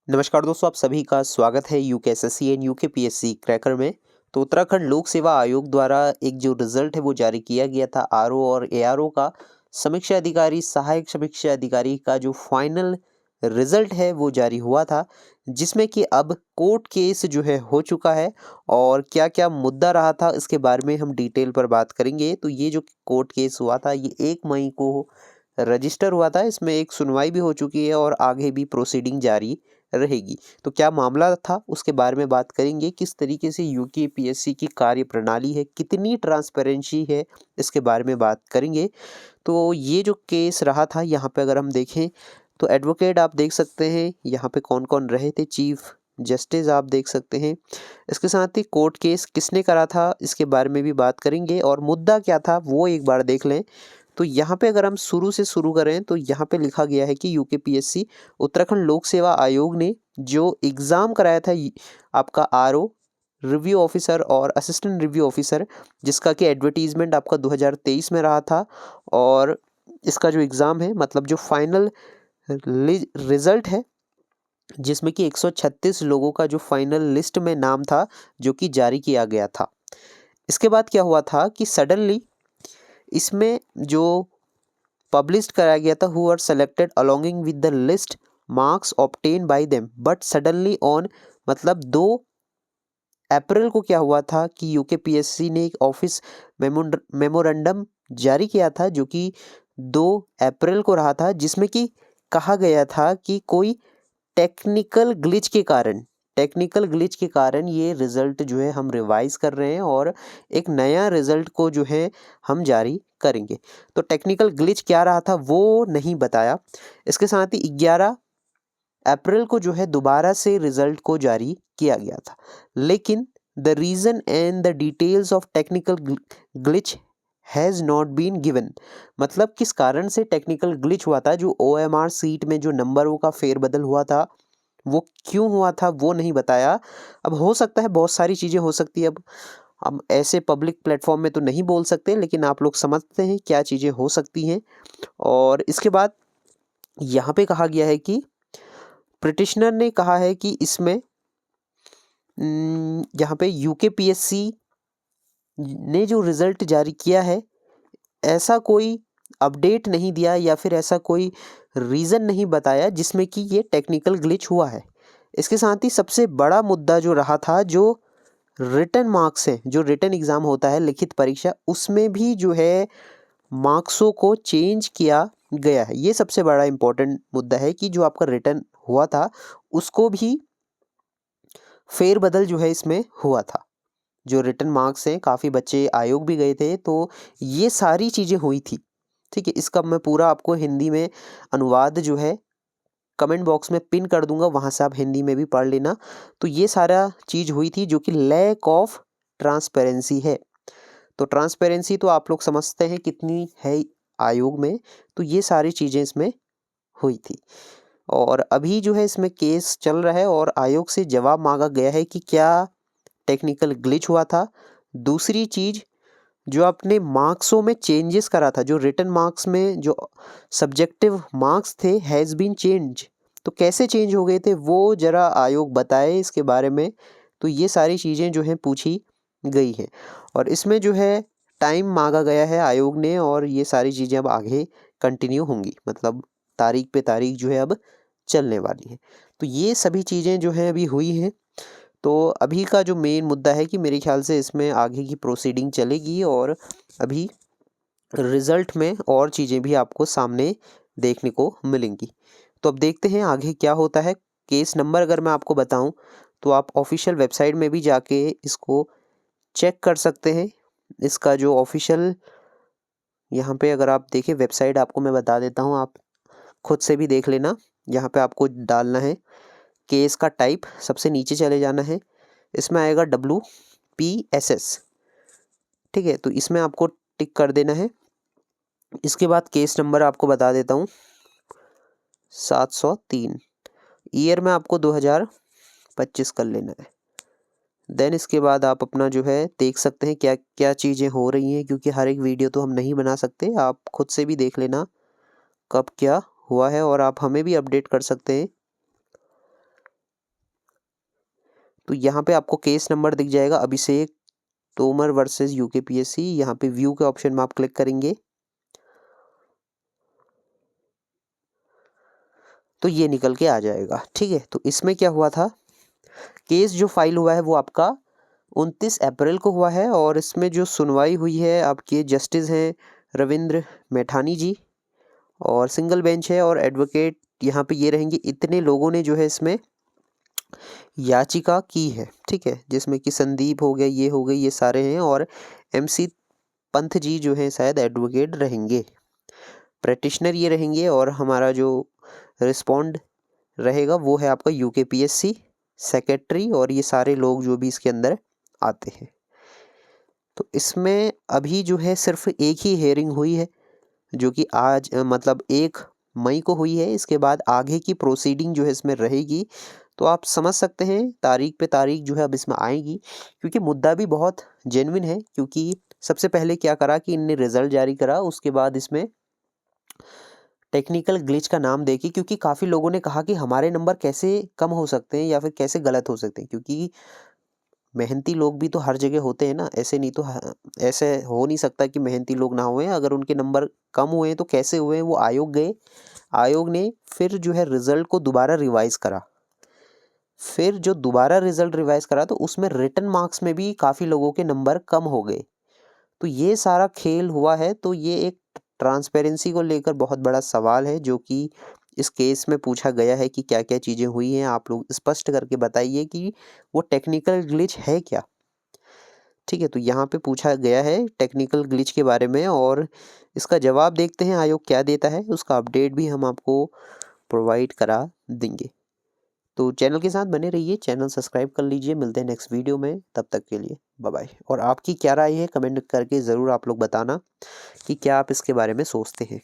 नमस्कार दोस्तों, आप सभी का स्वागत है यूकेएसएससी एंड यूकेपीएससी क्रैकर में। तो उत्तराखंड लोक सेवा आयोग द्वारा एक जो रिजल्ट है वो जारी किया गया था आरओ और एआरओ का। समीक्षा अधिकारी, सहायक समीक्षा अधिकारी का जो फाइनल रिजल्ट है वो जारी हुआ था, जिसमें कि अब कोर्ट केस जो है हो चुका है और क्या क्या मुद्दा रहा था इसके बारे में हम डिटेल पर बात करेंगे। तो ये जो कोर्ट केस हुआ था ये 1 मई को रजिस्टर हुआ था। इसमें एक सुनवाई भी हो चुकी है और आगे भी प्रोसीडिंग जारी रहेगी। तो क्या मामला था उसके बारे में बात करेंगे, किस तरीके से यूकेपीएससी की कार्य प्रणाली है, कितनी ट्रांसपेरेंसी है, इसके बारे में बात करेंगे। तो ये जो केस रहा था यहाँ पे अगर हम देखें तो एडवोकेट आप देख सकते हैं यहाँ पे कौन कौन रहे थे, चीफ जस्टिस आप देख सकते हैं। इसके साथ ही कोर्ट केस किसने करा था इसके बारे में भी बात करेंगे और मुद्दा क्या था वो एक बार देख लें। तो यहाँ पे अगर हम शुरू से शुरू करें तो यहाँ पे लिखा गया है कि यूकेपीएससी उत्तराखंड लोक सेवा आयोग ने जो एग्ज़ाम कराया था आपका आरओ रिव्यू ऑफिसर और असिस्टेंट रिव्यू ऑफिसर, जिसका कि एडवर्टीजमेंट आपका 2023 में रहा था। और इसका जो एग्ज़ाम है मतलब जो फाइनल रिजल्ट है, जिसमें कि 136 लोगों का जो फाइनल लिस्ट में नाम था जो कि जारी किया गया था। इसके बाद क्या हुआ था कि सडनली इसमें जो पब्लिश कराया गया था who are selected along with the list marks obtained by them, but suddenly on मतलब 2 अप्रैल को क्या हुआ था कि यूकेपीएससी ने एक ऑफिस मेमोरेंडम जारी किया था जो कि 2 अप्रैल को रहा था, जिसमें कि कहा गया था कि कोई टेक्निकल ग्लिच के कारण ये रिज़ल्ट जो है हम रिवाइज कर रहे हैं और एक नया रिज़ल्ट को जो है हम जारी करेंगे। तो टेक्निकल ग्लिच क्या रहा था वो नहीं बताया। इसके साथ ही 11 अप्रैल को जो है दोबारा से रिज़ल्ट को जारी किया गया था, लेकिन the reason and the details of technical glitch has not been given. मतलब किस कारण से टेक्निकल ग्लिच हुआ था, जो ओएमआर सीट में जो नंबरों का फेरबदल हुआ था वो क्यों हुआ था वो नहीं बताया। अब हो सकता है बहुत सारी चीज़ें हो सकती है, अब हम ऐसे पब्लिक प्लेटफॉर्म में तो नहीं बोल सकते, लेकिन आप लोग समझते हैं क्या चीज़ें हो सकती हैं। और इसके बाद यहाँ पे कहा गया है कि पिटिशनर ने कहा है कि इसमें यहाँ पे यूकेपीएससी ने जो रिज़ल्ट जारी किया है ऐसा कोई अपडेट नहीं दिया या फिर ऐसा कोई रीज़न नहीं बताया जिसमें कि ये टेक्निकल ग्लिच हुआ है। इसके साथ ही सबसे बड़ा मुद्दा जो रहा था, जो रिटन मार्क्स हैं, जो रिटन एग्ज़ाम होता है लिखित परीक्षा, उसमें भी जो है मार्क्सों को चेंज किया गया है। ये सबसे बड़ा इम्पोर्टेंट मुद्दा है कि जो आपका रिटन हुआ था उसको भी फेरबदल जो है इसमें हुआ था। जो रिटन मार्क्स हैं, काफ़ी बच्चे आयोग भी गए थे, तो ये सारी चीज़ें हुई थी। ठीक है, इसका मैं पूरा आपको हिंदी में अनुवाद जो है कमेंट बॉक्स में पिन कर दूंगा, वहाँ से आप हिंदी में भी पढ़ लेना। तो ये सारा चीज़ हुई थी जो कि लैक ऑफ ट्रांसपेरेंसी है। तो ट्रांसपेरेंसी तो आप लोग समझते हैं कितनी है आयोग में, तो ये सारी चीज़ें इसमें हुई थी। और अभी जो है इसमें केस चल रहा है और आयोग से जवाब मांगा गया है कि क्या टेक्निकल ग्लिच हुआ था। दूसरी चीज़, जो आपने मार्क्सों में चेंजेस करा था, जो रिटन मार्क्स में जो सब्जेक्टिव मार्क्स थे हैज़ बीन चेंज, तो कैसे चेंज हो गए थे वो ज़रा आयोग बताए इसके बारे में। तो ये सारी चीज़ें जो हैं पूछी गई हैं और इसमें जो है टाइम मांगा गया है आयोग ने, और ये सारी चीज़ें अब आगे कंटिन्यू होंगी, मतलब तारीख पे तारीख जो है अब चलने वाली है। तो ये सभी चीज़ें जो हैं अभी हुई हैं। तो अभी का जो मेन मुद्दा है कि मेरे ख्याल से इसमें आगे की प्रोसीडिंग चलेगी और अभी रिज़ल्ट में और चीज़ें भी आपको सामने देखने को मिलेंगी। तो अब देखते हैं आगे क्या होता है। केस नंबर अगर मैं आपको बताऊं तो आप ऑफिशियल वेबसाइट में भी जाके इसको चेक कर सकते हैं। इसका जो ऑफिशियल यहाँ पे अगर आप देखें वेबसाइट, आपको मैं बता देता हूँ, आप खुद से भी देख लेना। यहाँ पे आपको डालना है केस का टाइप, सबसे नीचे चले जाना है, इसमें आएगा WPSS। ठीक है, तो इसमें आपको टिक कर देना है। इसके बाद केस नंबर आपको बता देता हूँ 703, ईयर में आपको 2025 कर लेना है। देन इसके बाद आप अपना जो है देख सकते हैं क्या क्या चीज़ें हो रही हैं, क्योंकि हर एक वीडियो तो हम नहीं बना सकते, आप खुद से भी देख लेना कब क्या हुआ है और आप हमें भी अपडेट कर सकते हैं। तो यहाँ पे आपको केस नंबर दिख जाएगा, अभिषेक तोमर वर्सेस यूकेपीएससी। यहाँ पे व्यू के ऑप्शन में आप क्लिक करेंगे तो ये निकल के आ जाएगा। ठीक है, तो इसमें क्या हुआ था, केस जो फाइल हुआ है वो आपका 29 अप्रैल को हुआ है और इसमें जो सुनवाई हुई है आपके जस्टिस हैं रविंद्र मैठानी जी और सिंगल बेंच है और एडवोकेट यहाँ पे ये रहेंगे। इतने लोगों ने जो है इसमें याचिका की है। ठीक है, जिसमें कि संदीप हो गया, ये हो गए, ये सारे हैं और MC पंथ जी जो है शायद एडवोकेट रहेंगे, प्रैक्टिशनर ये रहेंगे और हमारा जो रिस्पॉन्ड रहेगा वो है आपका यूकेपीएससी सेक्रेटरी और ये सारे लोग जो भी इसके अंदर आते हैं। तो इसमें अभी जो है सिर्फ एक ही हेयरिंग हुई है जो कि आज मतलब 1 मई को हुई है। इसके बाद आगे की प्रोसीडिंग जो है इसमें रहेगी। तो आप समझ सकते हैं तारीख पे तारीख जो है अब इसमें आएगी, क्योंकि मुद्दा भी बहुत जेन्युइन है। क्योंकि सबसे पहले क्या करा कि इनने रिजल्ट जारी करा, उसके बाद इसमें टेक्निकल ग्लिच का नाम देके, क्योंकि काफ़ी लोगों ने कहा कि हमारे नंबर कैसे कम हो सकते हैं या फिर कैसे गलत हो सकते हैं, क्योंकि मेहनती लोग भी तो हर जगह होते हैं ना। ऐसे नहीं तो ऐसे हो नहीं सकता कि मेहनती लोग ना हुए। अगर उनके नंबर कम हुए हैं तो कैसे हुए हैं, वो आयोग गए, आयोग ने फिर जो है रिजल्ट को दोबारा रिवाइज करा। फिर जो दोबारा रिजल्ट रिवाइज करा तो उसमें रिटन मार्क्स में भी काफ़ी लोगों के नंबर कम हो गए। तो ये सारा खेल हुआ है। तो ये एक ट्रांसपेरेंसी को लेकर बहुत बड़ा सवाल है जो कि इस केस में पूछा गया है कि क्या क्या चीज़ें हुई हैं। आप लोग स्पष्ट करके बताइए कि वो टेक्निकल ग्लिच है क्या। ठीक है, तो यहाँ पे पूछा गया है टेक्निकल ग्लिच के बारे में और इसका जवाब देखते हैं आयोग क्या देता है। उसका अपडेट भी हम आपको प्रोवाइड करा देंगे। तो चैनल के साथ बने रहिए, चैनल सब्सक्राइब कर लीजिए। मिलते हैं नेक्स्ट वीडियो में, तब तक के लिए बाय बाय। और आपकी क्या राय है कमेंट करके ज़रूर आप लोग बताना कि क्या आप इसके बारे में सोचते हैं।